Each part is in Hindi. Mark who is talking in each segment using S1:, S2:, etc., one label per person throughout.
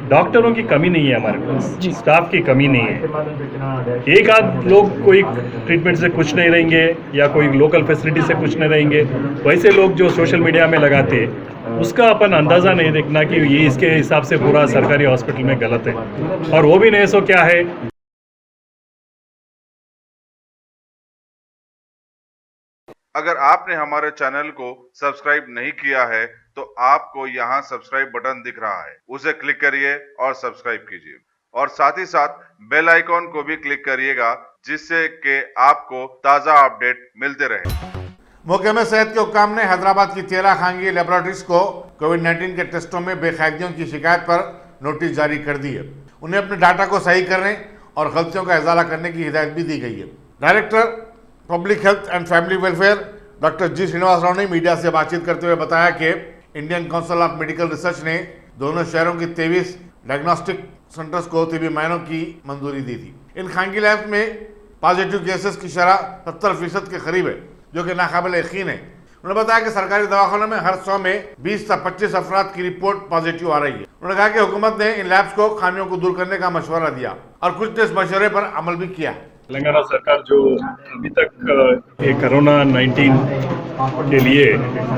S1: डॉक्टरों की कमी नहीं है हमारे पास, स्टाफ की कमी नहीं है। एक आध लोग कोई ट्रीटमेंट से कुछ नहीं रहेंगे या कोई लोकल फैसिलिटी से कुछ नहीं रहेंगे, वैसे लोग जो सोशल मीडिया में लगाते उसका अपन अंदाज़ा नहीं देखना कि ये इसके हिसाब से पूरा सरकारी हॉस्पिटल में गलत है, और वो भी नहीं सो क्या है।
S2: अगर आपने हमारे चैनल को सब्सक्राइब नहीं किया है तो आपको यहाँ सब्सक्राइब बटन दिख रहा है, उसे क्लिक करिए और सब्सक्राइब कीजिए, और साथ ही साथ बेल आइकॉन को भी क्लिक करिएगा, जिससे कि आपको ताज़ा अपडेट मिलते रहे।
S3: महकमे सेहत के हुक्काम ने हैदराबाद की 13 खानगी लेबोरेटरीज को कोविड-19 के टेस्टों में बेकायदगियों की शिकायत पर नोटिस जारी कर दी है। उन्हें अपने डाटा को सही करने और गलतियों का इजाला करने की हिदायत भी दी गई है। Director public health and family welfare doctor G Srinivas Rao ने मीडिया से बातचीत करते हुए बताया कि Indian council of medical research ने दोनों शहरों की 23 डायग्नोस्टिक सेंटर्स को तिबी मायनों की मंजूरी दी थी। इन खानगी लैब्स में पॉजिटिव केसेस की शरह 70% के करीब है, जो कि नाकाबिल यकीन है। उन्होंने बताया कि सरकारी दवाखानों में हर 100 में 20 से 25 अफराद की रिपोर्ट पॉजिटिव आ रही है। उन्होंने कहा कि हुकूमत ने इन लैब्स को खामियों को दूर करने का मशवरा दिया और कुछ टेस्ट मशवरे पर अमल भी किया।
S1: तेलंगाना सरकार जो अभी तक ये कोरोना 19 के लिए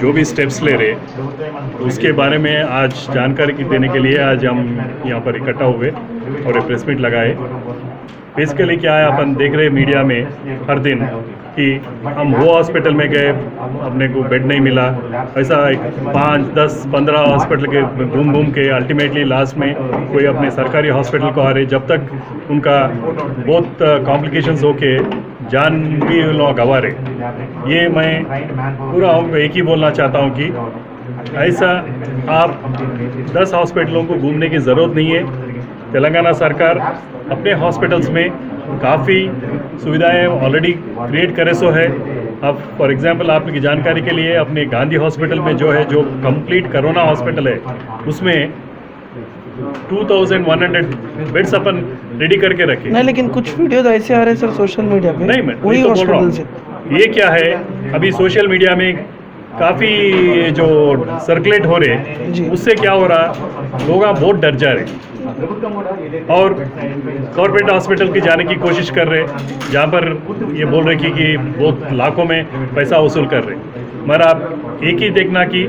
S1: जो भी स्टेप्स ले रहे उसके बारे में आज जानकारी देने के लिए आज हम यहाँ पर इकट्ठा हुए और एक प्रेस मीट लगाए। बेसिकली क्या है, अपन देख रहे मीडिया में हर दिन कि हम वो हॉस्पिटल में गए, अपने को बेड नहीं मिला, ऐसा 5, 10, 15 हॉस्पिटल के घूम के अल्टीमेटली लास्ट में कोई अपने सरकारी हॉस्पिटल को आ रहे, जब तक उनका बहुत कॉम्प्लिकेशंस होके जान भी लोग गंवा रहे। ये मैं पूरा एक ही बोलना चाहता हूँ कि ऐसा आप 10 हॉस्पिटलों को घूमने की ज़रूरत नहीं है। तेलंगाना सरकार अपने हॉस्पिटल्स में काफ़ी सुविधाएं ऑलरेडी क्रिएट करे सो है। अब फॉर एग्जांपल आपकी जानकारी के लिए अपने गांधी हॉस्पिटल में जो है, जो कंप्लीट कोरोना हॉस्पिटल है, उसमें 2100 बेड्स अपन रेडी करके रखे।
S4: नहीं, लेकिन कुछ वीडियो ऐसे आ रहे हैं सर सोशल मीडिया पे।
S1: नहीं, मैं
S4: वही
S1: तो बोल रहा
S4: हॉस्पिटल से।
S1: हूँ ये क्या है, अभी सोशल मीडिया में काफ़ी जो सर्कुलेट हो रहे, उससे क्या हो रहा, लोग बहुत डर जा रहे और कॉर्पोरेट हॉस्पिटल की जाने की कोशिश कर रहे, जहाँ पर ये बोल रहे कि बहुत लाखों में पैसा वसूल कर रहे। मगर आप एक ही देखना कि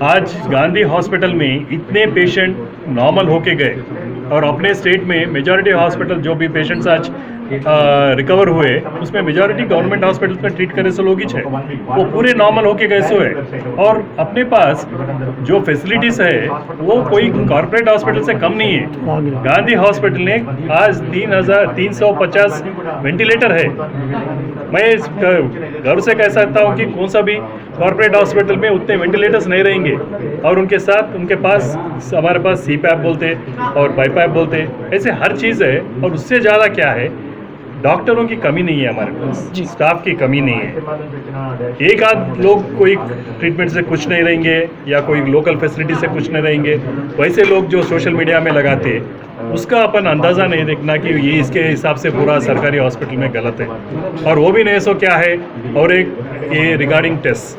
S1: आज गांधी हॉस्पिटल में इतने पेशेंट नॉर्मल होके गए और अपने स्टेट में मेजॉरिटी हॉस्पिटल जो भी पेशेंट्स आज रिकवर हुए उसमें मेजॉरिटी गवर्नमेंट हॉस्पिटल में ट्रीट करे सो लोग ही है, वो पूरे नॉर्मल होके गए सो है। और अपने पास जो फैसिलिटीज़ है वो कोई कॉर्पोरेट हॉस्पिटल से कम नहीं है। गांधी हॉस्पिटल ने आज 3350 वेंटिलेटर है। मैं गर्व से कह सकता हूँ कि कौन सा भी कॉर्पोरेट हॉस्पिटल में उतने वेंटिलेटर्स नहीं रहेंगे, और उनके साथ उनके पास हमारे पास CPAP बोलते और BiPAP बोलते, ऐसे हर चीज़ है। और उससे ज़्यादा क्या है, डॉक्टरों की कमी नहीं है हमारे पास, स्टाफ की कमी नहीं है। एक आध लोग कोई ट्रीटमेंट से कुछ नहीं रहेंगे या कोई लोकल फैसिलिटी से कुछ नहीं रहेंगे, वैसे लोग जो सोशल मीडिया में लगाते उसका अपन अंदाज़ा नहीं देखना कि ये इसके हिसाब से पूरा सरकारी हॉस्पिटल में गलत है, और वो भी नहीं सो क्या है। और एक ये रिगार्डिंग टेस्ट,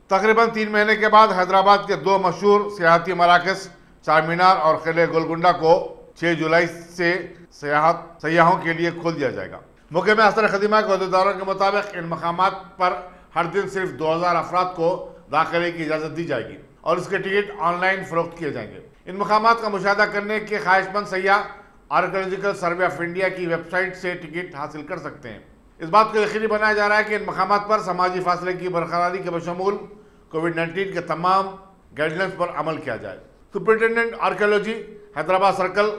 S3: तकरीबन 3 महीने के बाद हैदराबाद के 2 मशहूर सियाहती मराकज़ चार मीनार और किले गोलकुंडा को 6 जुलाई से सयाहों के लिए खोल दिया जाएगा। महकमे असर खदीमा के अहदेदारों के मुताबिक इन मकामात पर हर दिन सिर्फ 2000 अफराद को दाखिले की इजाज़त दी जाएगी और इसके टिकट ऑनलाइन फरोख्त किए जाएंगे। इन मकामात का मुशाहदा करने के ख्वाहिशमंद सयाह आर्कियोलॉजिकल सर्वे ऑफ इंडिया की वेबसाइट से टिकट हासिल कर सकते हैं। इस बात को यकीनी बनाया जा रहा है कि इन मकामात पर समाजी फासले की बरकरारी के बशमूल कोविड-19 के तमाम गाइडलाइंस पर अमल किया जाए। सुपरिटेंडेंट आर्कियोलॉजी हैदराबाद सर्कल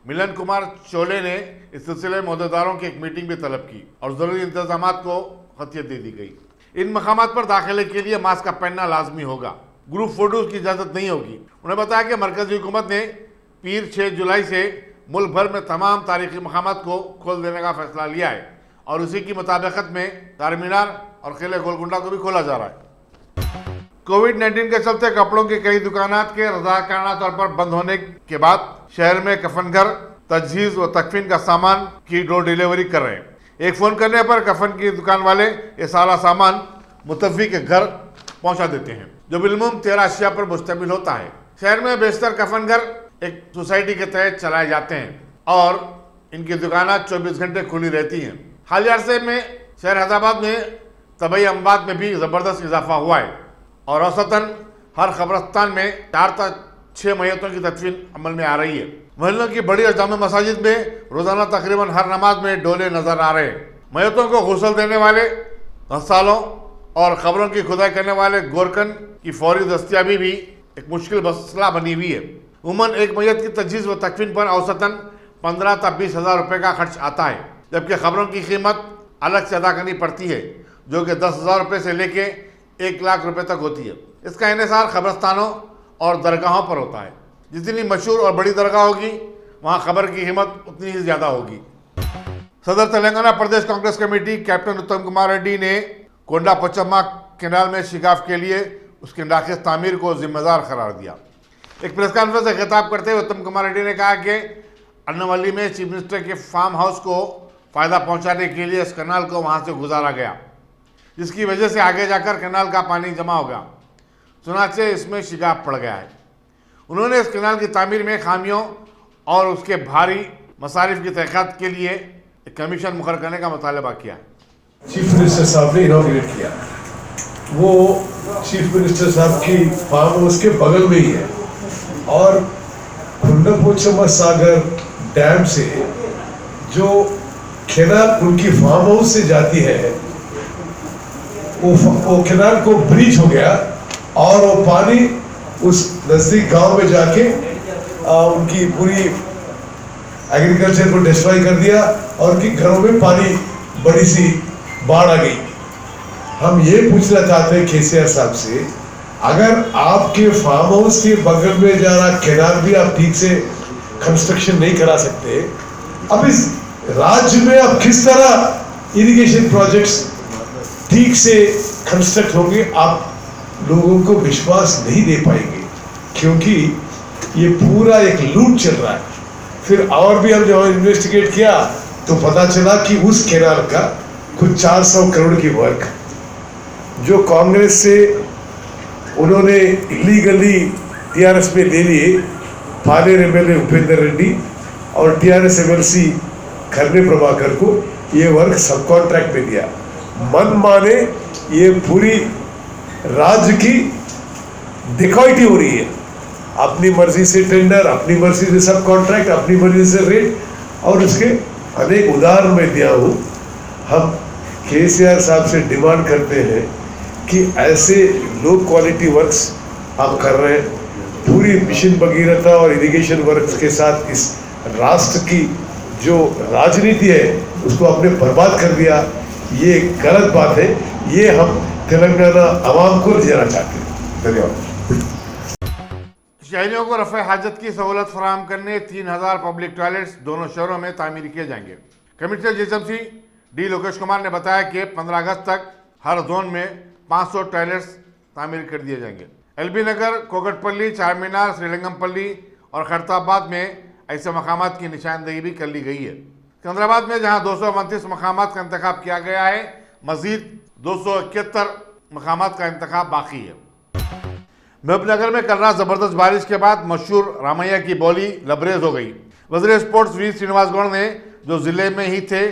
S3: मिलन कुमार चोले ने इस सिलसिले में अहदेदारों की एक मीटिंग भी तलब की और ज़रूरी इंतजाम को खतियत दे दी गई। इन मकामात पर दाखिले के लिए मास्क का पहनना लाजमी होगा, ग्रुप फोटोज की इजाज़त नहीं होगी। उन्होंने बताया कि मरकजी हुकूमत ने पीर 6 जुलाई से मुल्क भर में तमाम तारीखी मकामात को खोल देने का फैसला लिया है और उसी की मुताबिकत में चार मीनार और किले गोलकुंडा को भी खोला जा रहा है। कोविड-19 के चलते कपड़ों की कई दुकानात के रज़ाकाराना तौर पर बंद होने के बाद शहर में कफन घर, तजहीज़ व तकफीन का सामान की डोर डिलीवरी कर रहे हैं। एक फ़ोन करने पर कफन की दुकान वाले ये सारा सामान मुतव्वी के घर पहुंचा देते हैं, जो बिलमुम 13 अशिया पर मुश्तमिल होता है। शहर में बेशतर कफन घर एक सोसाइटी के तहत चलाए जाते हैं और इनकी दुकानें 24 घंटे खुली रहती हैं। हालिया अरसे में शहर हैदराबाद में तबई अमवात में भी ज़बरदस्त इजाफा हुआ है और औसतन हर कब्रस्तान में 4 से 6 मैयतों की तदफीन अमल में आ रही है। मोहल्लों की बड़ी और जामे मसाजिद में रोजाना तकरीबन हर नमाज में डोले नजर आ रहे हैं। मैयतों को गुस्ल देने वाले गस्सालों और खबरों की खुदाई करने वाले गोरकन की फौरी दस्तियाबी भी एक मुश्किल मसला बनी हुई है। उमूमन एक मैयत की तजहीज़ व तकफीन पर औसतन 15 से 20 हज़ार रुपये का खर्च आता है, जबकि खबरों की कीमत अलग से अदा करनी पड़ती है जो कि 10,000 रुपये से लेके 1 लाख रुपये तक होती है। इसका इन्हिसार कब्रस्तानों और दरगाहों पर होता है। जितनी मशहूर और बड़ी दरगाह होगी वहाँ खबर की कीमत उतनी ही ज़्यादा होगी। सदर तेलंगाना प्रदेश कांग्रेस कमेटी कैप्टन उत्तम कुमार रेड्डी ने कोंडा पोचम्मा कैनाल में शिगाफ के लिए उसकी नाक़िस तामीर को जिम्मेदार करार दिया। एक प्रेस कॉन्फ्रेंस से खिताब करते हुए उत्तम कुमार रेड्डी ने कहा कि अन्नवली में चीफ मिनिस्टर के फार्म हाउस को फ़ायदा पहुंचाने के लिए इस कैनाल को वहां से गुजारा गया, जिसकी वजह से आगे जाकर कैनाल का पानी जमा हो गया। चुनाचे इसमें शिगाफ पड़ गया है। उन्होंने इस कैनाल की तामीर में खामियों और उसके भारी मसारिफ की तहक़ीक़ात के लिए एक कमीशन मुक़र्रर करने का मुतालबा किया।
S5: चीफ मिनिस्टर साहब ने इनॉग्रेट किया। वो चीफ मिनिस्टर साहब की फार्म हाउस के बगल में ही है और कोंडा पोचम्मा सागर डैम से जो कैनाल उनकी फार्म हाउस से जाती है वो कैनाल को ब्रीच हो गया और वो पानी उस नजदीक गांव में जाके उनकी पूरी एग्रीकल्चर को डिस्ट्रॉय कर दिया और उनके घरों में पानी बड़ी सी बाढ़ आ गई। हम ये पूछना चाहते हैं केसीआर साहब से, अगर आपके फार्म हाउस के बगल में जा रहा कैनाल भी आप ठीक से कंस्ट्रक्शन नहीं करा सकते, अब इस राज्य में अब किस तरह इरिगेशन प्रोजेक्ट्स ठीक से कंस्ट्रक्ट होंगे? आप लोगों को विश्वास नहीं दे पाएंगे क्योंकि ये पूरा एक लूट चल रहा है। फिर और भी हम जब इन्वेस्टिगेट किया तो पता चला कि उस कैनाल का कुछ 400 करोड़ की वर्क जो कांग्रेस से उन्होंने इलीगली टीआरएस में ले लिए, पालेर एमएलए उपेंद्र रेड्डी और टीआरएस एमएलसी खरने प्रभाकर को ये वर्क सब कॉन्ट्रैक्ट में दिया। मन माने ये पूरी राज्य की डिकॉइटी हो रही है, अपनी मर्जी से टेंडर, अपनी मर्जी से सब कॉन्ट्रैक्ट, अपनी मर्जी से रेट, और उसके अनेक उदाहरण मैं दिया हूँ। हम केसीआर साहब से डिमांड करते हैं कि ऐसे लो क्वालिटी वर्क्स आप कर रहे हैं, पूरी मिशन भगीरथा और इरिगेशन वर्क्स के साथ इस राष्ट्र की जो राजनीति है उसको आपने बर्बाद कर दिया, ये गलत बात है। ये हम तेलंगाना आवाम को देना चाहते हैं। धन्यवाद।
S3: शहरियों को रफ़े हाजत की सहूलत फराहम करने 3000 पब्लिक टॉयलेट्स दोनों शहरों में तामीर किए जाएंगे। कमिश्नर जीएसएमसी डी लोकेश कुमार ने बताया कि 15 अगस्त तक हर जोन में 500 टॉयलेट्स तामीर कर दिए जाएंगे। एलबी नगर, कोकटपल्ली, चारमीनार, श्रीलिंगमपल्ली और खैरताबाद में ऐसे मकामात की निशानदेही भी कर ली गई है। सिकंदराबाद में जहां 229 मकामात का इंतखाब किया गया है, मजीद 271 मकामात का इंतखाब बाकी है। महबूबनगर में कल रात जबरदस्त बारिश के बाद मशहूर रामैया की बोली लबरेज हो गई। वज़ीर स्पोर्ट्स वी श्रीनिवास गौड़ ने, जो जिले में ही थे,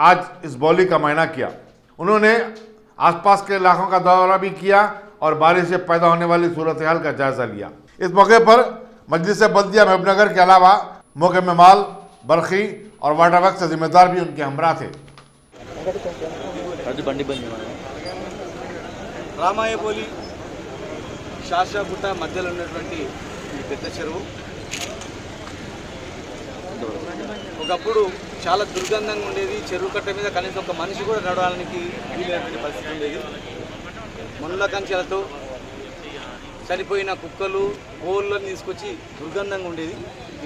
S3: आज इस बोली का मायना किया। उन्होंने आसपास के इलाकों का दौरा भी किया और बारिश से पैदा होने वाली सूरत हाल का जायजा लिया। इस मौके पर मजलिस बल्दिया महबूबनगर के अलावा मौके में माल, बरखी और वाटर वर्क से जिम्मेदार भी उनके हमरा थे।
S6: రామాయ బోలి శాషాగుట్ట మధ్యలో ఉన్నటువంటి ఈ పెద్ద చెరువు ఒకప్పుడు చాలా దుర్గంధంగా ఉండేది. చెరువు కట్ట మీద కనీసం ఒక మనిషి కూడా నడవడానికి వీలైనటువంటి పరిస్థితి ఉండేది. ముళ్ళ కంచెలతో చనిపోయిన కుక్కలు, కోళ్ళని తీసుకొచ్చి దుర్గంధంగా ఉండేది.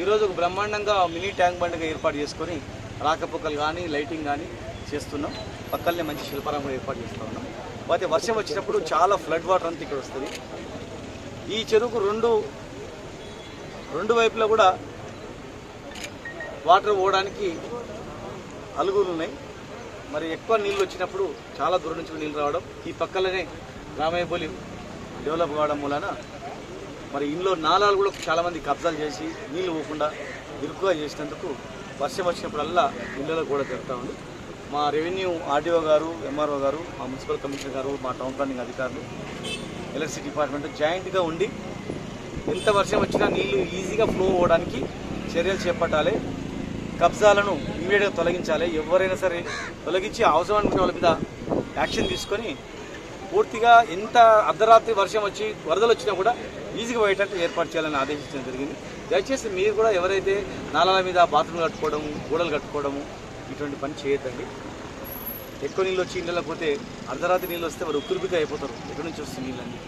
S6: ఈరోజు ఒక బ్రహ్మాండంగా మినీ ట్యాంక్ బండ్గా ఏర్పాటు చేసుకొని రాకపోకలు కానీ లైటింగ్ కానీ చేస్తున్నాం. పక్కనే మంచి శిల్పారామం ఏర్పాటు చేస్తూ ఉన్నాం. అయితే వర్షం వచ్చినప్పుడు చాలా ఫ్లడ్ వాటర్ అంతా ఇక్కడ వస్తుంది. ఈ చెరువుకు రెండు వైపులా కూడా వాటర్ పోవడానికి అలుగులు ఉన్నాయి. మరి ఎక్కువ నీళ్ళు వచ్చినప్పుడు చాలా దూరం నుంచి నీళ్ళు రావడం, ఈ పక్కలనే రామయ్య బోలి డెవలప్ కావడం వలన మరి ఇంట్లో నాలాలు కూడా చాలామంది కబ్జాలు చేసి నీళ్ళు పోకుండా ఇరుకుగా చేసినందుకు వర్షం వచ్చినప్పుడల్లా ఇళ్ళలో కూడా జరుగుతూ ఉంది. మా రెవెన్యూ ఆర్డీఓ గారు, ఎంఆర్ఓ గారు, మా మున్సిపల్ కమిషనర్ గారు, మా టౌన్ ప్లానింగ్ అధికారులు, ఎలక్ట్రిసిటీ డిపార్ట్మెంట్ జాయింట్గా ఉండి ఎంత వర్షం వచ్చినా నీళ్లు ఈజీగా ఫ్లో అవ్వడానికి చర్యలు చేపట్టాలి. కబ్జాలను ఇమీడియట్గా తొలగించాలి. ఎవరైనా సరే తొలగించి అవసరం అనుకునే వాళ్ళ మీద యాక్షన్ తీసుకొని పూర్తిగా ఎంత అర్ధరాత్రి వర్షం వచ్చి వరదలు వచ్చినా కూడా ఈజీగా పోయేటట్టు ఏర్పాటు చేయాలని ఆదేశించడం జరిగింది. దయచేసి మీరు కూడా ఎవరైతే నాలాల మీద బాత్రూమ్ కట్టుకోవడము, గోడలు కట్టుకోవడము ఇటువంటి పని చేయొద్దండి. ఎక్కువ నీళ్ళు వచ్చి ఇళ్ళకి పోతే అర్ధరాత్రి నీళ్ళు వస్తే వారు ఉక్కురుబిక అయిపోతారు. ఎక్కడి నుంచి వస్తుంది నీళ్ళన్నీ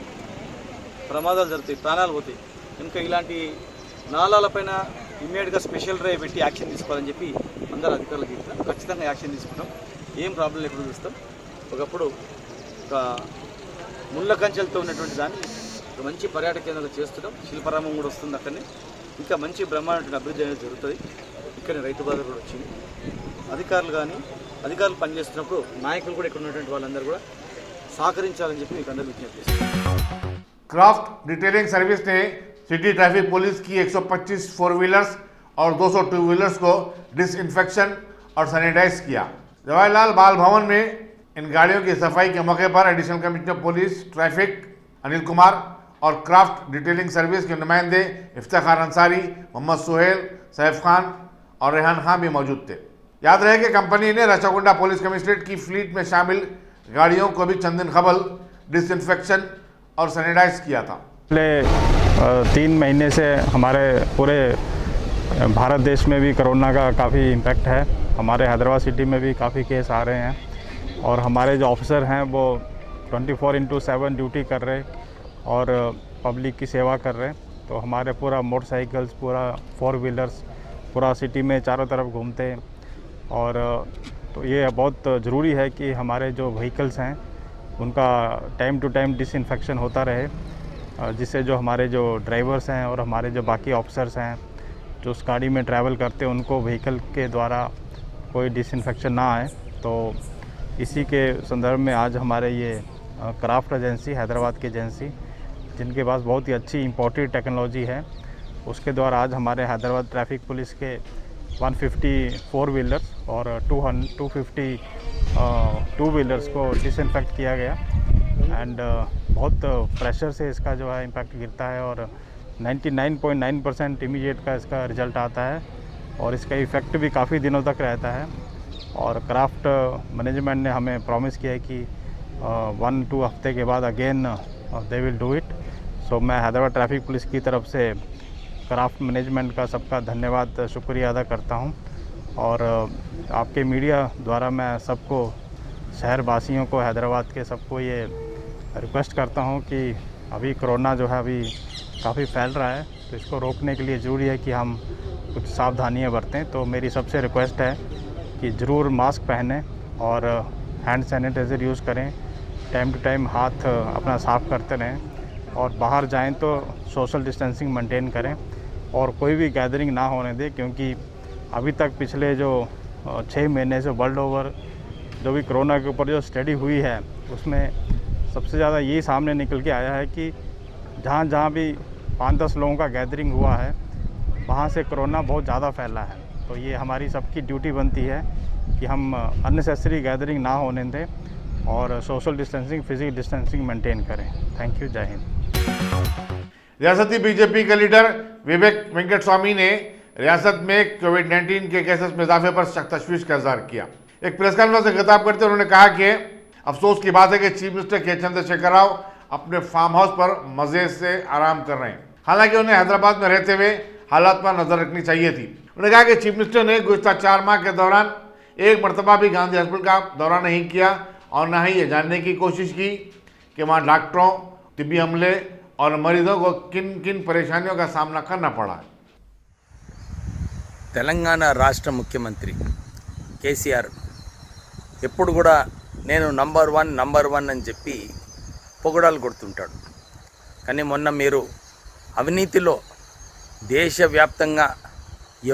S6: ప్రమాదాలు జరుగుతాయి, ప్రాణాలు పోతాయి. ఇంకా ఇలాంటి నాలాలపైన ఇమ్మీడియట్గా స్పెషల్ డ్రైవ్ పెట్టి యాక్షన్ తీసుకోవాలని చెప్పి అందరు అధికారులకు చెప్తాం. ఖచ్చితంగా యాక్షన్ తీసుకుంటాం. ఏం ప్రాబ్లం లేకుండా చూస్తాం. ఒకప్పుడు ఒక ముళ్ళ కంచెలతో ఉన్నటువంటి దాన్ని ఒక మంచి పర్యాటక కేంద్రంగా చేస్తున్నాం. శిల్పారామం కూడా వస్తుంది. అక్కడనే ఇంకా మంచి బ్రహ్మాండమైన అభివృద్ధి అనేది జరుగుతుంది. ఇక్కడనే రైతు బజార్ కూడా వచ్చింది. అధికారులు పనిచేస్తున్నప్పుడు నాయకులు కూడా ఇక్కడ ఉన్నటువంటి వాళ్ళందరూ కూడా సహకరించాలని చెప్పి మీకు అందరూ విజ్ఞప్తి చేస్తున్నాం.
S3: क्राफ्ट डिटेलिंग सर्विस ने सिटी ट्रैफिक पुलिस की 125 फोर व्हीलर्स और 200 टू व्हीलर्स को डिसइंफेक्शन और सैनिटाइज किया। जवाहरलाल बाल भवन में इन गाड़ियों की सफाई के मौके पर additional commissioner police traffic Anil Kumar और क्राफ्ट डिटेलिंग सर्विस के नुमाइंदे इफ्तिखार अंसारी, मोहम्मद सुहेल, सैफ खान और रेहान खान भी मौजूद थे। याद रहे कि कंपनी ने रचागुंडा पुलिस कमिश्नरेट की फ्लीट में शामिल गाड़ियों को भी चंद दिन कबल डिसइंफेक्शन और सैनिटाइज किया था।
S7: पिछले 3 महीने से हमारे पूरे भारत देश में भी कोरोना का काफ़ी इम्पैक्ट है। हमारे हैदराबाद सिटी में भी काफ़ी केस आ रहे हैं और हमारे जो ऑफिसर हैं वो 24/7 ड्यूटी कर रहे और पब्लिक की सेवा कर रहे। तो हमारे पूरा मोटरसाइकिल्स, पूरा 4 व्हीलर्स पूरा सिटी में चारों तरफ घूमते हैं। और तो ये बहुत ज़रूरी है कि हमारे जो व्हीकल्स हैं उनका टाइम टू टाइम डिसइंफेक्शन होता रहे, जिससे जो हमारे जो ड्राइवर्स हैं और हमारे जो बाकी ऑफिसर्स हैं जो उस गाड़ी में ट्रैवल करते हैं उनको व्हीकल के द्वारा कोई डिसइंफेक्शन ना आए। तो इसी के संदर्भ में आज हमारे ये क्राफ्ट एजेंसी, हैदराबाद की एजेंसी, जिनके पास बहुत ही अच्छी इम्पोर्टेड टेक्नोलॉजी है, उसके द्वारा आज हमारे हैदराबाद ट्रैफिक पुलिस के 150 फोर व्हीलर्स और 250 टू व्हीलर्स को डिसइंफेक्ट किया गया। एंड बहुत प्रेशर से इसका जो है इम्पैक्ट गिरता है और 99.9% इमीडिएट का इसका रिजल्ट आता है और इसका इफ़ेक्ट भी काफ़ी दिनों तक रहता है। और क्राफ्ट मैनेजमेंट ने हमें प्रॉमिस किया है कि 1-2 हफ्ते के बाद again they will do it. So मैं हैदराबाद ट्रैफिक पुलिस की तरफ से क्राफ्ट मैनेजमेंट का सबका धन्यवाद, शुक्रिया अदा करता हूं। और आपके मीडिया द्वारा मैं सबको, शहरवासियों को, हैदराबाद के सबको ये रिक्वेस्ट करता हूं कि अभी कोरोना जो है अभी काफ़ी फैल रहा है, तो इसको रोकने के लिए ज़रूरी है कि हम कुछ सावधानियां बरतें। तो मेरी सबसे रिक्वेस्ट है कि ज़रूर मास्क पहनें और हैंड सैनिटाइज़र यूज़ करें, टाइम टू टाइम हाथ अपना साफ़ करते रहें और बाहर जाएं तो सोशल डिस्टेंसिंग मेंटेन करें और कोई भी गैदरिंग ना होने दें। क्योंकि अभी तक पिछले जो 6 महीने से वर्ल्ड ओवर जो भी कोरोना के ऊपर जो स्टडी हुई है उसमें सबसे ज़्यादा यही सामने निकल के आया है कि जहाँ भी 5-10 लोगों का गैदरिंग हुआ है वहाँ से कोरोना बहुत ज़्यादा फैला है। तो ये हमारी सबकी ड्यूटी बनती है कि हम अननेसेसरी गैदरिंग ना होने दें और social distancing, physical distancing maintain करें। थैंक यू, जय हिंद।
S3: रियासती बीजेपी के लीडर विवेक वेंकट स्वामी ने रियासत में कोविड-19 के केसेस में इजाफे पर सख्त तशवीश का इजहार किया। एक प्रेस कॉन्फ्रेंस से खिताब करते हुए उन्होंने कहा कि अफसोस की बात है कि चीफ मिनिस्टर के चंद्रशेखर राव अपने फार्म हाउस पर मजे से आराम कर रहे हैं। हालांकि उन्हें हैदराबाद में रहते हुए हालात पर नजर रखनी चाहिए थी। उन्होंने कहा कि चीफ मिनिस्टर ने गुज़श्ता 4 माह के दौरान एक मरतबा भी गांधी हॉस्पिटल का दौरा नहीं किया और न ही ये जानने की कोशिश की कि वहाँ डॉक्टरों, तिब्बी अमले और मरीजों को किन किन परेशानियों का सामना करना पड़ा है।
S8: తెలంగాణ రాష్ట్ర ముఖ్యమంత్రి కేసీఆర్ ఎప్పుడు కూడా నేను నంబర్ వన్ అని చెప్పి పొగడాలు కొడుతుంటాడు. కానీ మొన్న మీరు అవినీతిలో దేశవ్యాప్తంగా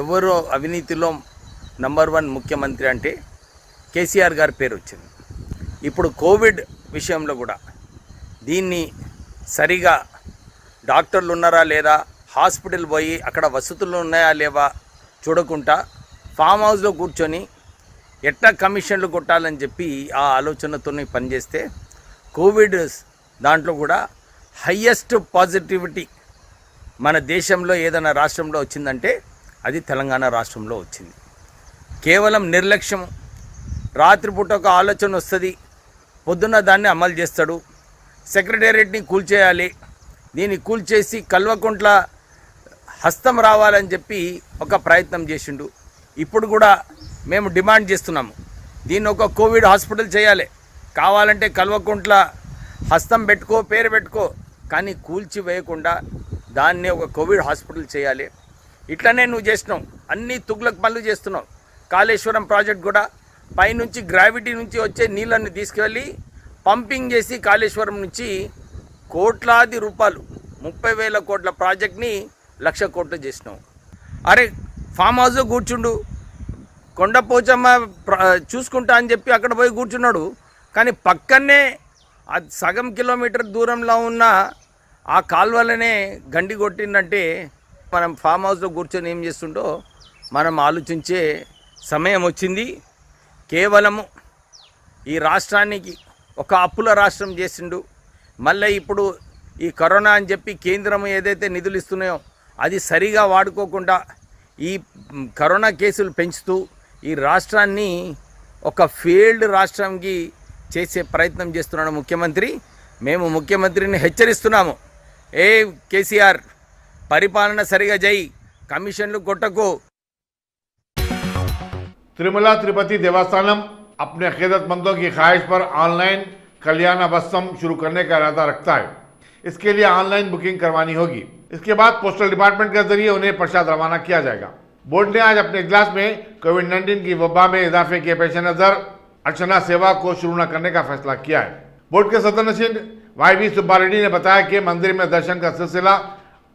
S8: ఎవరో అవినీతిలో నంబర్ 1 ముఖ్యమంత్రి అంటే కేసీఆర్ గారి పేరు వచ్చింది. ఇప్పుడు కోవిడ్ విషయంలో కూడా దీన్ని సరిగా డాక్టర్లు ఉన్నారా లేదా, హాస్పిటల్ పోయి అక్కడ వసతులు ఉన్నాయా లేవా చూడకుండా ఫామ్ హౌస్లో కూర్చొని ఎట్లా కమిషన్లు కొట్టాలని చెప్పి ఆ ఆలోచనతో పనిచేస్తే కోవిడ్ దాంట్లో కూడా హయ్యెస్ట్ పాజిటివిటీ మన దేశంలో ఏదైనా రాష్ట్రంలో వచ్చిందంటే అది తెలంగాణ రాష్ట్రంలో వచ్చింది. కేవలం నిర్లక్ష్యం, రాత్రిపూట ఒక ఆలోచన వస్తుంది, పొద్దున్న దాన్ని అమలు చేస్తాడు. సెక్రటేరియట్ని కూల్చేయాలి, దీన్ని కూల్చేసి కల్వకుంట్ల హస్తం రావాలని చెప్పి ఒక ప్రయత్నం చేసిండు. ఇప్పుడు కూడా మేము డిమాండ్ చేస్తున్నాము, దీన్ని ఒక కోవిడ్ హాస్పిటల్ చేయాలి, కావాలంటే కల్వకుంట్ల హస్తం పెట్టుకో, పేరు పెట్టుకో, కానీ కూల్చి వేయకుండా దాన్ని ఒక కోవిడ్ హాస్పిటల్ చేయాలి. ఇట్లనే నువ్వు చేసినావు, అన్ని తుగ్లక్ పనులు చేస్తున్నావు. కాళేశ్వరం ప్రాజెక్ట్ కూడా పైనుంచి గ్రావిటీ నుంచి వచ్చే నీళ్ళని తీసుకువెళ్ళి పంపింగ్ చేసి కాళేశ్వరం నుంచి కోట్లాది రూపాయలు 30,000 కోట్ల ప్రాజెక్ట్ని 1,00,000 కోట్లు చేసినావు. అరే ఫామ్ హౌస్లో కూర్చుండు, కొండపోచమ్మ చూసుకుంటా అని చెప్పి అక్కడ పోయి కూర్చున్నాడు, కానీ పక్కనే అది సగం కిలోమీటర్ దూరంలో ఉన్న ఆ కాల్వలనే గండి కొట్టిందంటే మనం ఫామ్ హౌస్లో కూర్చొని ఏం చేస్తుండో మనం ఆలోచించే సమయం వచ్చింది. కేవలము ఈ రాష్ట్రానికి ఒక అప్పుల రాష్ట్రం చేసిండు. మళ్ళీ ఇప్పుడు ఈ కరోనా అని చెప్పి కేంద్రం ఏదైతే నిధులు ఇస్తున్నాయో అది సరిగా వాడుకోకుండా ఈ కరోనా కేసులు పెంచుతూ ఈ రాష్ట్రాన్ని ఒక ఫెయిల్డ్ రాష్ట్రంకి చేసే ప్రయత్నం చేస్తున్నాడు ముఖ్యమంత్రి. మేము ముఖ్యమంత్రిని హెచ్చరిస్తున్నాము, ఏ కేసీఆర్ పరిపాలన సరిగా చేయి, కమిషన్లు కొట్టకు.
S3: तिरुमला तिरुपति देवस्थानम अपने अकीदतमंदों की ख्वाहिश पर ऑनलाइन कल्याण अवसम शुरू करने का इरादा रखता है। इसके लिए ऑनलाइन बुकिंग करवानी होगी। इसके बाद पोस्टल डिपार्टमेंट के जरिए उन्हें प्रसाद रवाना किया जाएगा। बोर्ड ने आज अपने इजलास में कोविड-19 की वबा में इजाफे के पेश नजर अर्चना सेवा को शुरू न करने का फैसला किया है। बोर्ड के सदस्य YV सुब्बा रेड्डी ने बताया कि मंदिर में दर्शन का सिलसिला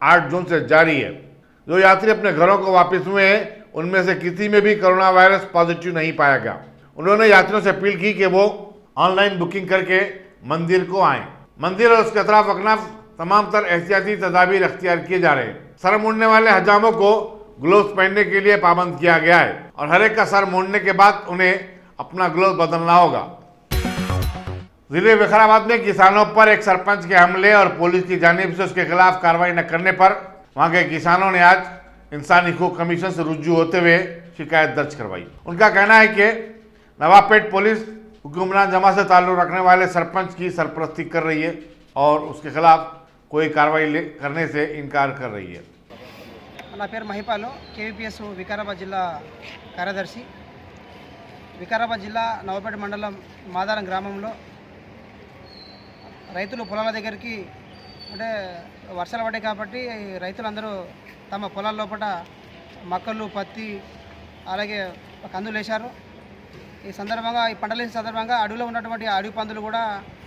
S3: 8 जून से जारी है। जो यात्री अपने घरों को वापस हुए हैं उनमें से किसी में भी कोरोना वायरस पॉजिटिव नहीं पाया गया। उन्होंने यात्रियों से अपील की कि वो ऑनलाइन बुकिंग करके मंदिर को आएं। मंदिर और उसके अतराफ अकनाफ तमाम तर एहतियाती तदाबीर अख्तियार किए जा रहे हैं। सर मुड़ने वाले हजामों को ग्लोव्स पहनने के लिए पाबंद किया गया है और हर एक का सर मुड़ने के बाद उन्हें अपना ग्लोव बदलना होगा। जिले विकाराबाद में किसानों पर एक सरपंच के हमले और पुलिस की जानिब से उसके खिलाफ कार्रवाई न करने पर वहां के किसानों ने आज इंसानी हकूक कमीशन से रुजू होते हुए शिकायत दर्ज करवाई। उनका कहना है कि नवाबपेट पुलिस हुक्मरान जमा से ताल्लुक रखने वाले सरपंच की सरपरस्ती कर रही है और उसके खिलाफ कोई कार्रवाई करने से इनकार कर रही है।
S9: నా పేరు మహిపాలు, KVPS వికారాబాద్ జిల్లా కార్యదర్శి. వికారాబాద్ జిల్లా నవాబేట మండలం మాదారం గ్రామంలో రైతులు పొలాల దగ్గరికి, అంటే వర్షాలు పడ్డాయి కాబట్టి రైతులందరూ తమ పొలాల లోపల మొక్కలు, పత్తి, అలాగే కందులు వేశారు. ఈ సందర్భంగా, ఈ పంటల సందర్భంగా అడవిలో ఉన్నటువంటి అడవి పందులు కూడా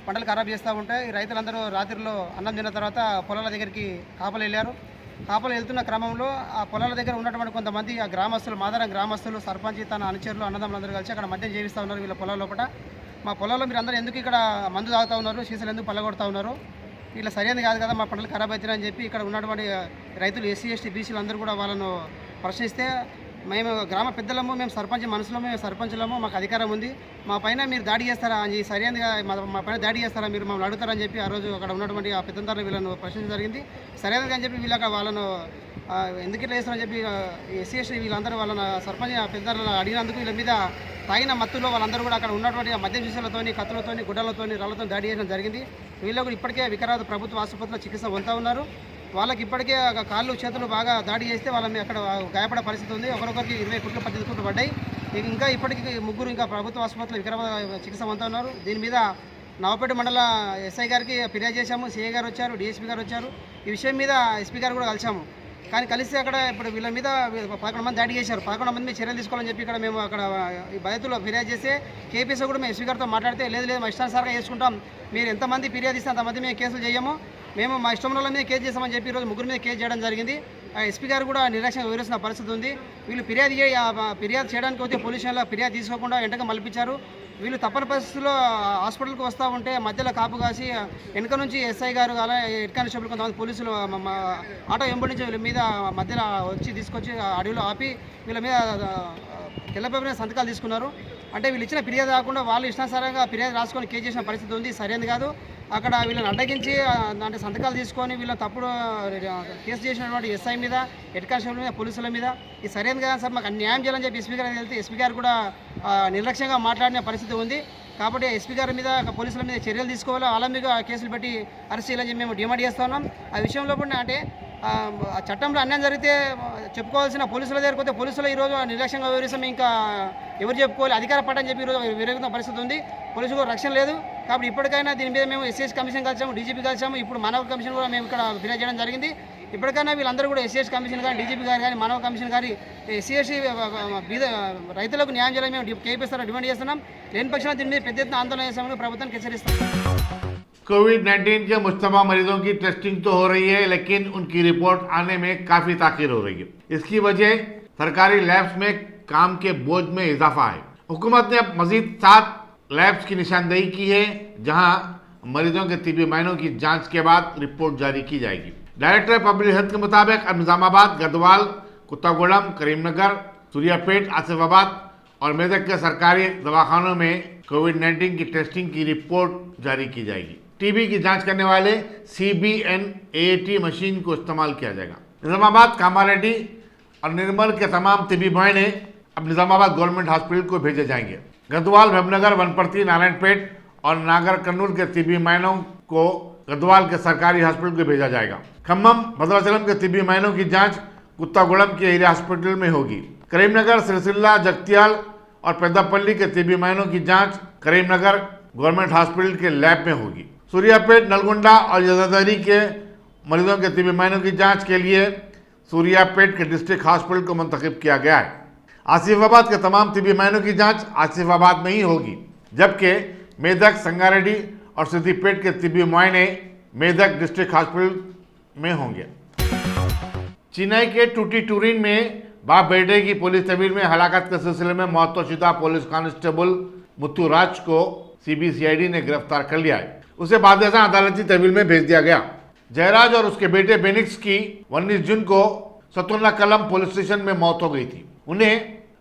S9: పంటలు ఖరాబ్ చేస్తూ ఉంటాయి. రైతులందరూ రాత్రిలో అన్నం తిన్న తర్వాత పొలాల దగ్గరికి కాపలు వెళ్ళారు. కాపలు వెళ్తున్న క్రమంలో ఆ పొలాల దగ్గర ఉన్నటువంటి కొంతమంది ఆ గ్రామస్తులు, మాదారం గ్రామస్తులు, సర్పంచ్, తన అనుచరులు, అన్నదమ్ములందరూ కలిసి అక్కడ మద్యం చేయిస్తూ ఉన్నారు. వీళ్ళ పొలాల లోపల, మా పొలాల్లో మీరు అందరూ ఎందుకు ఇక్కడ మందు తాగుతూ ఉన్నారు, సీసాలు ఎందుకు పల్లగొడతా ఉన్నారు, వీళ్ళ సరైనది కాదు కదా, మా పంటలు ఖరాబ్ అవుతున్నాయని చెప్పి ఇక్కడ ఉన్నటువంటి రైతులు, SC, ST, BCలు అందరూ కూడా వాళ్ళను ప్రశ్నిస్తే, మేము గ్రామ పెద్దలము, మేము సర్పంచ్ మనుషులము, మేము సర్పంచులము, మాకు అధికారం ఉంది, మా పైన మీరు దాడి చేస్తారా అని, సరైనదిగా మా పైన దాడి చేస్తారా, మీరు మమ్మల్ని అడుగుతారని చెప్పి ఆ రోజు అక్కడ ఉన్నటువంటి ఆ పెద్దందరూ వీళ్ళను ప్రశ్నించడం జరిగింది. సరైనదిగా అని చెప్పి వీళ్ళకి వాళ్ళను ఎందుకు ఇట్లా చేస్తారని చెప్పి SC, ST వీళ్ళందరూ వాళ్ళని సర్పంచ్ పెద్దలను అడిగినందుకు వీళ్ళ మీద తాగిన మత్తులో వాళ్ళందరూ కూడా అక్కడ ఉన్నటువంటి మద్యం సీసాలతోని, కత్తులతోని, గుడ్డలతోని, రాళ్లతో దాడి చేయడం జరిగింది. వీళ్ళు కూడా ఇప్పటికే వికారాబాద్ ప్రభుత్వ ఆసుపత్రిలో చికిత్స పొందుతూ ఉన్నారు. వాళ్ళకి ఇప్పటికే కాళ్ళు, చేతులు బాగా దాడి చేస్తే వాళ్ళని అక్కడ గాయపడే పరిస్థితి ఉంది. ఒకరొకరికి 20 కుట్లు, 18 కుట్లు పడ్డాయి. ఇంకా ఇప్పటికీ ముగ్గురు ఇంకా ప్రభుత్వ ఆసుపత్రిలో వికారాబాద్ చికిత్స పొందుతూ ఉన్నారు. దీని మీద నవాబేట మండల SI గారికి ఫిర్యాదు చేశాము. CA గారు వచ్చారు, DSP గారు వచ్చారు. ఈ విషయం మీద SP గారు కూడా కలిసాము. కానీ కలిసి అక్కడ ఇప్పుడు వీళ్ళ మీద 11 మంది దాడి చేశారు. 11 మంది మీద చర్యలు తీసుకోవాలని చెప్పి ఇక్కడ మేము అక్కడ ఈ బాధితులు ఫిర్యాదు చేస్తే KPS కూడా మేము SP గారితో మాట్లాడితే, లేదు మా ఇష్టానుసారంగా చేసుకుంటాం, మీరు ఎంతమంది ఫిర్యాదు ఇస్తే అంతమంది మేము కేసులు చేయము, మేము మా ఇష్టం మీద కేసు చేస్తామని చెప్పి ఈరోజు ముగ్గురు మీద కేసు చేయడం జరిగింది. SP గారు కూడా నిర్లక్ష్యంగా వివరిస్తున్న పరిస్థితి ఉంది. వీళ్ళు ఫిర్యాదు చేయడానికి వచ్చే పోలీస్ స్టేషన్లో ఫిర్యాదు తీసుకోకుండా వెంటనే మలిపించారు. వీళ్ళు తప్పని పరిస్థితుల్లో హాస్పిటల్కి వస్తూ ఉంటే మధ్యలో కాపు కాసి వెనక నుంచి ఎస్ఐ గారు అలా హెడ్ కానిస్టేబుల్ కొంతమంది పోలీసులు ఆటో వెంబడించి వీళ్ళ మీద మధ్యలో వచ్చి తీసుకొచ్చి అడవిలో ఆపి వీళ్ళ మీద తెల్లపై సంతకాలు తీసుకున్నారు. అంటే వీళ్ళు ఇచ్చిన ఫిర్యాదు కాకుండా వాళ్ళు ఇష్టానుసారంగా ఫిర్యాదు రాసుకొని కేసు చేసిన పరిస్థితి ఉంది. సరైనది కాదు. అక్కడ వీళ్ళని అడ్డగించి అంటే సంతకాలు తీసుకొని వీళ్ళని తప్పుడు కేసు చేసినటువంటి ఎస్ఐ మీద హెడ్ కానిస్టేబుల్ మీద పోలీసుల మీద ఇది సరైనది కాదు సార్, మాకు న్యాయం చేయాలని చెప్పి ఎస్పీ గారికి వెళ్తే ఎస్పీ గారు కూడా నిర్లక్ష్యంగా మాట్లాడిన పరిస్థితి ఉంది. కాబట్టి ఎస్పీ గారి మీద పోలీసుల మీద చర్యలు తీసుకోవాలి, వాళ్ళ మీద కేసులు పెట్టి అరెస్ట్ చేయాలని చెప్పి మేము డిమాండ్ చేస్తూ ఉన్నాం. ఆ విషయంలో కూడా అంటే ఆ చట్టంలో అన్యాయం జరిగితే చెప్పుకోవాల్సిన పోలీసుల దగ్గరికి పోతే పోలీసులు ఈరోజు నిర్లక్ష్యంగా వివరిస్తాం, ఇంకా ఎవరు చెప్పుకోవాలి, అధికార పట్టని చెప్పి ఈరోజు విరోధం పరిస్థితి ఉంది. పోలీసులకు రక్షణ లేదు. కాబట్టి ఇప్పటికైనా దీని మీద మేము ఎస్సీఎస్ కమిషన్ కలిసాము, డీజీపీ కలిసాము, ఇప్పుడు మానవ కమిషన్ కూడా మేము ఇక్కడ ఫిర్యాదు చేయడం జరిగింది. ఇప్పటికైనా వీళ్ళందరూ కూడా ఎస్సీఎస్ కమిషన్ కానీ డీజీపీ గారు కానీ మానవ కమిషన్ కానీ ఎస్సీఎస్సీ రైతులకు న్యాయం చేయాలని మేము కేపీఎస్ఆర్ డిమాండ్ చేస్తున్నాం. లేని పక్షాన దీని మీద పెద్ద ఎత్తున ఆందోళన చేస్తామని ప్రభుత్వానికి హెచ్చరిస్తాం.
S3: कोविड-19 के मुश्तबा मरीजों की टेस्टिंग तो हो रही है, लेकिन उनकी रिपोर्ट आने में काफ़ी ताख़ीर हो रही है। इसकी वजह सरकारी लैब्स में काम के बोझ में इजाफा है। हुकूमत ने अब मजीद 7 लैब्स की निशानदेही की है, जहां मरीजों के तिब्बी मायनों की जांच के बाद रिपोर्ट जारी की जाएगी। डायरेक्टर पब्लिक हेल्थ के मुताबिक अब निजामाबाद, गढ़वाल, कुत्तागुड़म, करीमनगर, सूर्यापेट, आसिफाबाद और मेदक के सरकारी दवाखानों में कोविड-19 की टेस्टिंग की रिपोर्ट जारी की जाएगी। टीबी की जांच करने वाले CBN-AAT मशीन को इस्तेमाल किया जाएगा। निजामाबाद, कामारेड्डी और निर्मल के तमाम तिब्बी मुआयने अब निजामाबाद गवर्नमेंट हॉस्पिटल को भेजे जाएंगे। गढ़वाल, भीमनगर, वनपर्ती, नारायणपेट और नागर कन्नूर के तिब्बी मुआयनों को गढ़वाल के सरकारी हॉस्पिटल को भेजा जाएगा। खम्मम, भद्राचलम के तिब्बी मुआयनों की जाँच कुत्तागुड़म के एरिया हॉस्पिटल में होगी। करीमनगर, सिरसिल्ला, जगतियाल और पेद्दापल्ली के तिब्बी मुआयनों की जाँच करीमनगर गवर्नमेंट हॉस्पिटल के लैब में होगी। सूर्यापेट, नलगुंडा और जदादरी के मरीजों के तिब्बी मायनों की जांच के लिए सूर्यापेट के डिस्ट्रिक्ट हॉस्पिटल को मुंतखब किया गया है। आसिफाबाद के तमाम तिब्बी मायनों की जांच आसिफाबाद में ही होगी, जबकि मेदक, संगारेड्डी और सिद्दीपेट के तिब्बी मुआयने मेदक डिस्ट्रिक्ट हॉस्पिटल में होंगे। चेन्नई के टूटीटूरिन में बाप बेटे की पुलिस तहवील में हलाकत के सिलसिले में मौतशुदा पुलिस कांस्टेबल मुत्तुराज को CBCID ने गिरफ्तार कर लिया है। उसे बादशाह अदालती तहवील में भेज दिया गया। जयराज और उसके बेटे बेनिक्स की 19 जून को सतुल्ला कलम पुलिस स्टेशन में मौत हो गई थी। उन्हें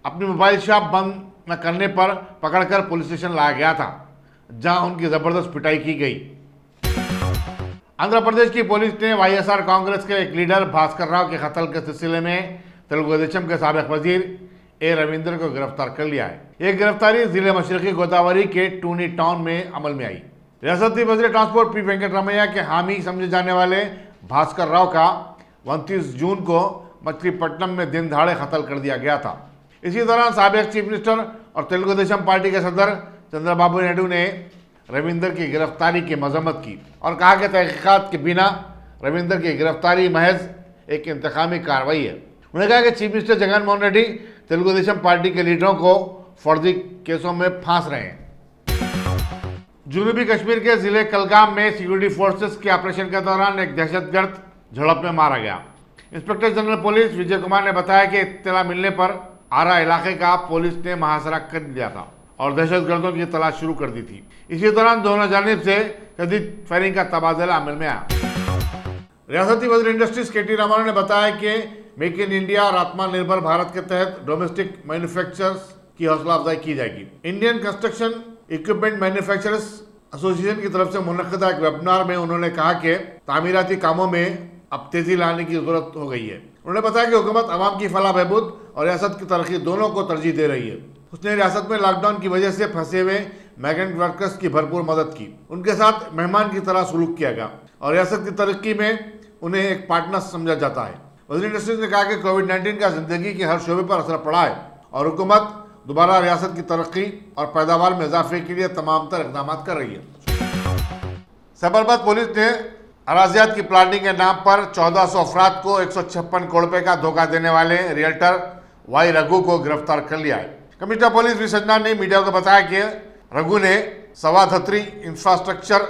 S3: अपनी मोबाइल शॉप बंद न करने पर पकड़कर पुलिस स्टेशन लाया गया था, जहां उनकी जबरदस्त पिटाई की गई। आंध्र प्रदेश की पुलिस ने YSR कांग्रेस के एक लीडर भास्कर राव के कत्ल के सिलसिले में तेलुगु देशम के साबिक वजीर A. रविंद्र को गिरफ्तार कर लिया है। ये गिरफ्तारी जिले मशरकी गोदावरी के टूनी टाउन में अमल में आई। रियासती वज़ीर ट्रांसपोर्ट P. वेंकटरमैया के हामी समझे जाने वाले भास्कर राव का 29 जून को मछलीपट्टनम में दिन दहाड़े कत्ल कर दिया गया था। इसी दौरान साबिक चीफ मिनिस्टर और तेलुगु देशम पार्टी के सदर चंद्रबाबू नायडू ने रविंदर की गिरफ्तारी की मजम्मत की और कहा कि तहकीकात के बिना रविंदर की गिरफ्तारी महज एक इंतकामी कार्रवाई है। उन्होंने कहा कि chief minister Jagan Mohan Reddy Telugu Desam party के लीडरों को फर्जी केसों में फांस रहे हैं। जनूबी कश्मीर के जिले कलगाम में सिक्योरिटी फोर्सेस के ऑपरेशन के दौरान एक दहशतगर्द झड़प में मारा गया। Inspector general police Vijay Kumar ने बताया कि इत्तला मिलने पर आरा इलाके का पुलिस ने मुहासरा कर लिया था और दहशतगर्दों की तलाश शुरू कर दी थी। इसी दौरान दोनों जानिब से शदीद फायरिंग का तबादला अमल में आया। रियासती वज़ीर इंडस्ट्रीज KT रामाराव ने बताया कि मेक इन इंडिया और आत्मनिर्भर भारत के तहत डोमेस्टिक मैन्युफैक्चरर्स की हौसला अफजाई की जाएगी। Indian construction equipment manufacturers association की तरफ से मुनक्किदा एक वेबिनार में उन्होंने कहा कि तामीराती कामों में अब तेजी लाने की जरूरत हो गई है। उन्होंने बताया कि हुकूमत आवाम की फलाह बहबूद और रियासत की तरक्की दोनों को तरजीह दे रही है। उसने रियासत में लॉकडाउन की वजह से फंसे हुए माइग्रेंट वर्कर्स की भरपूर मदद की, उनके साथ मेहमान की तरह सलूक किया गया और रियासत की तरक्की में उन्हें एक पार्टनर समझा जाता है। वज़ीर इंडस्ट्रीज ने कहा कि कोविड-19 का जिंदगी के हर शोबे पर असर पड़ा है और हुकूमत दोबारा रियासत की तरक्की और पैदावार में इजाफे के लिए तमाम तर इक़दाम कर रही है। सबरबत पुलिस ने अराजियात की प्लानिंग के नाम पर 1400 अफराद को 156 करोड़ रुपए का धोखा देने वाले रियल्टर वाई रघु को गिरफ्तार कर लिया है। कमिश्नर पुलिस वी सज्जनार ने मीडिया को बताया कि रघु ने सवाधत्री इंफ्रास्ट्रक्चर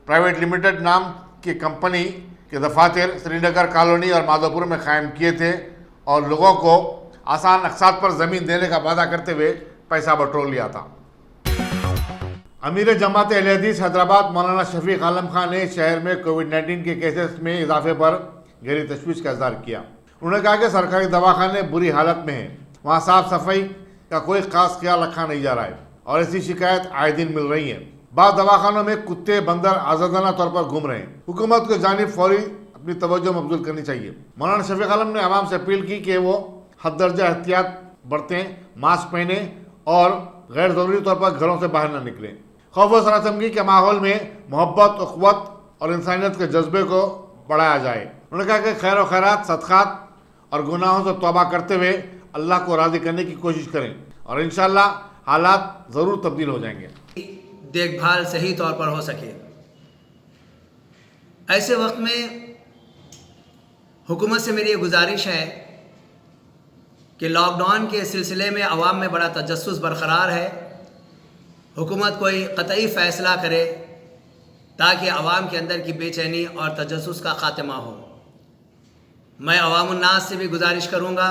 S3: प्राइवेट लिमिटेड नाम की कंपनी के दफातर श्रीनगर कॉलोनी और माधोपुर में कायम किए थे और लोगों को आसान अक़सात पर ज़मीन देने का वादा करते हुए पैसा बटोर लिया था। अमीर जमात अहले हदीस हैदराबाद मौलाना शफीक आलम खान ने शहर में कोविड-19 के केसेस में इजाफे पर गहरी तशवीश का इजहार किया। उन्होंने कहा कि सरकारी दवाखाने बुरी हालत में हैं, वहाँ साफ सफाई का कोई खास ख्याल रखा नहीं जा रहा है और ऐसी शिकायत आए दिन मिल रही है। बाद दवाखानों में कुत्ते बंदर आजादाना तौर पर घूम रहे हैं। हुकूमत को जानिब फौरी अपनी तवज्जो मबजूल करनी चाहिए। मौलाना शफीक आलम ने आवाम से अपील की कि वो हद दर्जा एहतियात बरतें, मास्क पहने और गैर ज़रूरी तौर पर घरों से बाहर न निकलें। खौफ और सरासमगी के माहौल में मोहब्बत, उख़्वत और इंसानियत के जज्बे को बढ़ाया जाए। उन्होंने कहा कि खैर व खैरात, सदक़ात और गुनाहों से तौबा करते हुए अल्लाह को राज़ी करने की कोशिश करें और इंशाअल्लाह हालात ज़रूर तब्दील हो जाएंगे।
S10: देखभाल सही तौर पर हो सके। ऐसे वक्त में हुकूमत से मेरी ये गुजारिश है कि लॉकडाउन के सिलसिले में अवाम में बड़ा तजस्सुस बरकरार है। हुकूमत कोई क़तई फ़ैसला करे ताकि अवाम के अंदर की बेचैनी और तजस्सुस का ख़ात्मा हो। मैं अवामुन्नास से भी गुजारिश करूँगा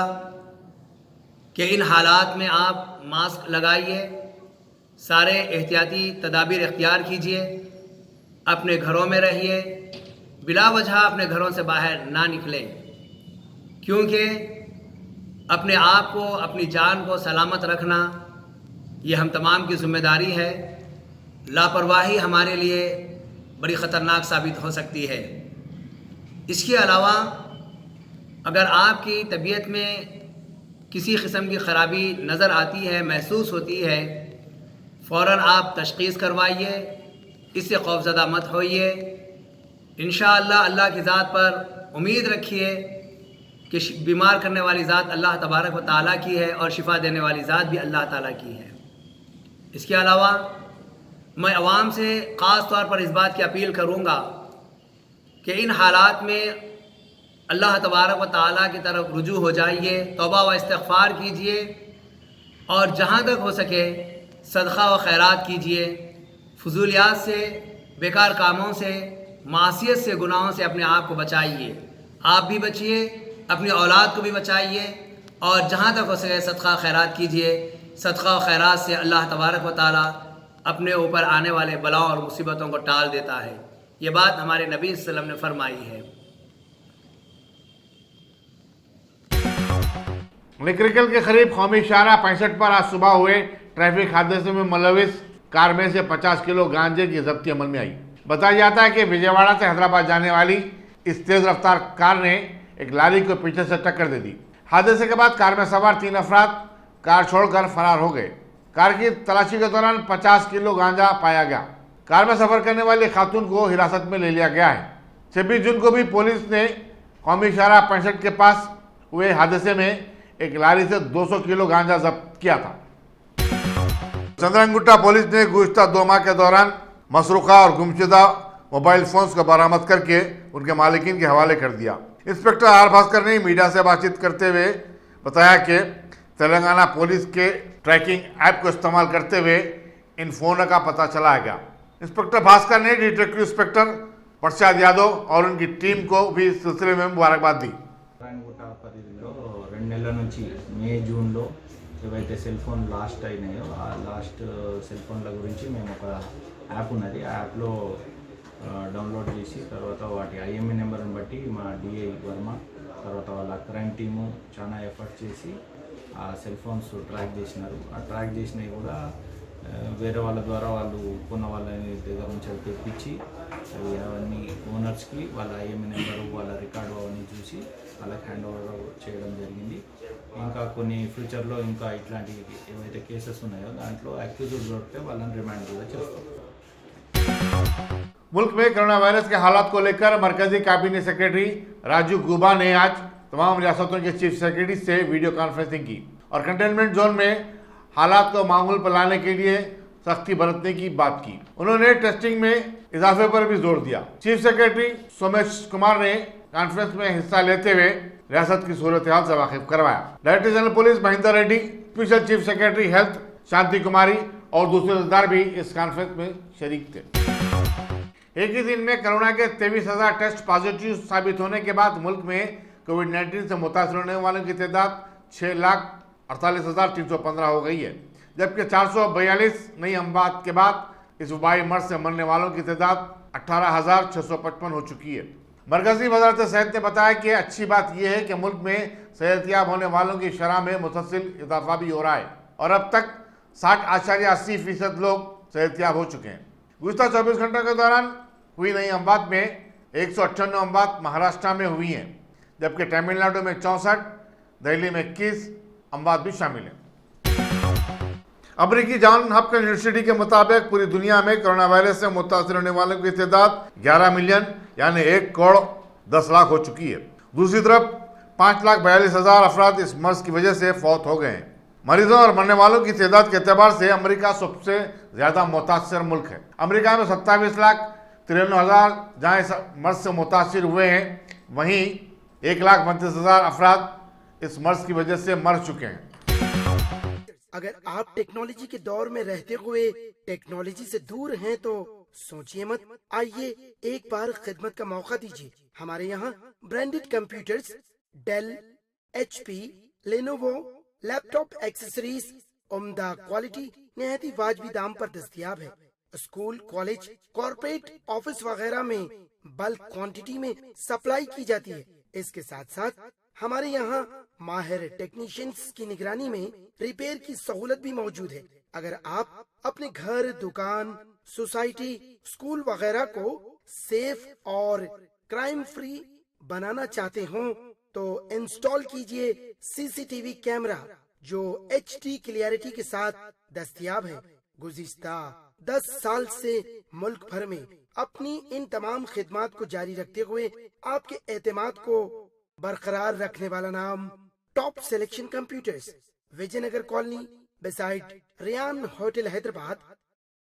S10: कि इन हालात में आप मास्क लगाइए, सारे एहतियाती तदाबीर इख्तियार कीजिए, अपने घरों में रहिए, बिला वजह अपने घरों से बाहर ना निकलें, क्योंकि अपने आप को, अपनी जान को सलामत रखना ये हम तमाम की ज़िम्मेदारी है। लापरवाही हमारे लिए बड़ी ख़तरनाक साबित हो सकती है। इसके अलावा अगर आपकी तबीयत में किसी किस्म की ख़राबी नज़र आती है, महसूस होती है, फ़ौरन आप तशख़ीस करवाइए, इससे खौफज़दा मत होइए। इंशाअल्लाह अल्लाह की ज़ात पर उम्मीद रखिए कि बीमार करने वाली ज़ात अल्लाह तबारक व तआला की है और शिफा देने वाली ज़ात भी अल्लाह ताला की है। इसके अलावा मैं अवाम से ख़ास तौर पर इस बात की अपील करूँगा कि इन हालात में अल्लाह तबारक व तआला की तरफ रुजू हो जाइए, तौबा व इस्तिग़फ़ार कीजिए और जहाँ तक हो सके सदक़ा व खैरात कीजिए। फजूलियात से, बेकार कामों से, मासियत से, गुनाहों से अपने आप को बचाइए। आप भी बचिए, अपनी औलाद को भी बचाइए और जहाँ तक हो सके सदक़ा खैरात कीजिए। सदक़ा व खैरात से अल्लाह तबारक व तआला अपने ऊपर आने वाले बलाओं और मुसीबतों को टाल देता है। ये बात हमारे नबी सल्लल्लाहु अलैहि वसल्लम ने फरमाई है।
S3: निकरिकल के करीब कौमी शाहरा 65 पर आज सुबह हुए ट्रैफिक हादसे में मुलविस कार में से 50 किलो गांजे की जब्ती अमल में आई। बताया जाता है कि विजयवाड़ा से हैदराबाद जाने वाली इस तेज रफ्तार कार ने एक लारी को पीछे से टक्कर दे दी। हादसे के बाद कार में सवार 3 अफराद कार छोड़कर फरार हो गए। कार की तलाशी के दौरान 50 किलो गांजा पाया गया। कार में सफर करने वाली खातून को हिरासत में ले लिया गया है। 26 जून को भी पुलिस ने कौमी शाहरा 65 के पास हुए हादसे में एक लारी से 200 किलो गांजा जब्त किया था। चंद्रंगुट्टा पुलिस ने गुज़िश्ता 2 माह के दौरान मसरूक़ा और गुमशुदा मोबाइल फोन्स को बरामद करके उनके मालिकीन के हवाले कर दिया। इंस्पेक्टर आर भास्कर ने मीडिया से बातचीत करते हुए बताया कि तेलंगाना पुलिस के ट्रैकिंग ऐप को इस्तेमाल करते हुए इन फ़ोनों का पता चलाया गया। इंस्पेक्टर भास्कर ने डिटेक्टिव इंस्पेक्टर प्रसाद यादव और उनकी टीम को भी इस सिलसिले में मुबारकबाद दी।
S11: పరిధిలో 2 నెలల నుంచి మే జూన్లో ఏవైతే సెల్ ఫోన్ లాస్ట్ అయినాయో ఆ లాస్ట్ సెల్ ఫోన్ల గురించి మేము ఒక యాప్ ఉన్నది, ఆ యాప్లో డౌన్లోడ్ చేసి తర్వాత వాటి ఐఎంఈ నెంబర్ని బట్టి మా డిఐ వర్మ తర్వాత వాళ్ళ క్రైమ్ టీము చాలా ఎఫర్ట్ చేసి ఆ సెల్ ఫోన్స్ ట్రాక్ చేసినారు. ఆ ట్రాక్ చేసినవి కూడా వేరే వాళ్ళ ద్వారా వాళ్ళు కొన్న వాళ్ళ దగ్గర నుంచి అవి తెప్పించి అవి అవన్నీ ఓనర్స్కి వాళ్ళ ఐఎంఈ నెంబరు, వాళ్ళ రికార్డు అవన్నీ చూసి వాళ్ళకి హ్యాండ్ ఓవర్ చేయడం జరిగింది. ఇంకా కొన్ని ఫ్యూచర్లో ఇంకా ఇట్లాంటి ఏవైతే కేసెస్ ఉన్నాయో దాంట్లో అక్యూజ్డ్ దొరికితే వాళ్ళని రిమాండ్ కూడా చేస్తాం.
S3: मुल्क में कोरोना वायरस के हालात को लेकर मरकजी कैबिनेट सेक्रेटरी राजू गुबा ने आज तमाम रियासतों के चीफ सेक्रेटरी से वीडियो कॉन्फ्रेंसिंग की और कंटेनमेंट जोन में हालात को मामूल पर लाने के लिए सख्ती बरतने की बात की। उन्होंने टेस्टिंग में इजाफे पर भी जोर दिया। चीफ सेक्रेटरी सोमेश कुमार ने कॉन्फ्रेंस में हिस्सा लेते हुए रियासत की सूरत हाल से वाकिफ करवाया। Director general police Mahendra Reddy, special chief secretary health Shanti Kumari और दूसरे अधिकारी भी इस कॉन्फ्रेंस में शरीक थे। एक ही दिन में कोरोना के 23,000 टेस्ट पॉजिटिव साबित होने के बाद मुल्क में कोविड-19 से मुतासर होने वालों की तादाद 6,48,315 हो गई है, जबकि 442 नई अमवात के बाद इस वबाई मर्ज से मरने वालों की तादाद 18,655 हो चुकी है। मरकजी वजारत सेहत ने बताया कि अच्छी बात यह है कि मुल्क में सेहतयाब होने वालों की शरह में मुसलसल इजाफा भी हो रहा है और अब तक 60.80% लोग सेहतयाब हो चुके हैं। गुज़िश्ता 24 घंटों के दौरान हुई नई अमवात में 198 अमवात महाराष्ट्र में हुई हैं, जबकि तमिलनाडु में 64, दिल्ली में 21 अमवात भी शामिल हैं। अमरीकी जॉन हॉपकिंस यूनिवर्सिटी के मुताबिक पूरी दुनिया में कोरोना वायरस से मुतासर होने वालों की तादाद 11 मिलियन यानी 1 करोड़ 10 लाख हो चुकी है। दूसरी तरफ 5,42,000 अफराद इस मर्ज की वजह से फौत हो गए हैं। मरीजों और मरने वालों की तादाद के एतबार से अमेरिका सबसे ज्यादा मुतासर मुल्क है। अमेरिका में 27,93,000 जहाँ इस मर्ज से मुतासर हुए हैं, वहीं 1,32,000 अफराद इस मर्ज की वजह से मर चुके हैं।
S12: अगर आप टेक्नोलॉजी के दौर में रहते हुए टेक्नोलॉजी से दूर हैं तो सोचिए मत, आइए एक बार खिदमत का मौका दीजिए। हमारे यहाँ branded computers, Dell, HP, Lenovo, laptop accessories उम्दा क्वालिटी निहायत ही वाजबी दाम पर दस्तयाब है। स्कूल, कॉलेज, कॉर्पोरेट, ऑफिस वगैरह में बल्क क्वांटिटी में सप्लाई की जाती है। इसके साथ साथ हमारे यहाँ माहिर टेक्नीशियंस की निगरानी में रिपेयर की सहूलत भी मौजूद है। अगर आप अपने घर, दुकान, सोसाइटी, स्कूल वगैरह को सेफ और क्राइम फ्री बनाना चाहते हो तो इंस्टॉल कीजिए CCTV कैमरा जो HD क्लियरिटी के साथ दस्तयाब है। गुज़िश्ता 10 साल से मुल्क भर में अपनी इन तमाम खिदमात को जारी रखते हुए आपके एतमाद को बरकरार रखने वाला नाम top selection computers, Vijayanagar colony beside Riyan hotel Hyderabad.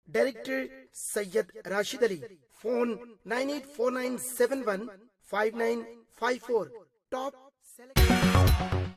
S12: Director Syed Rashid Ali. Phone 9849715954। Top selection.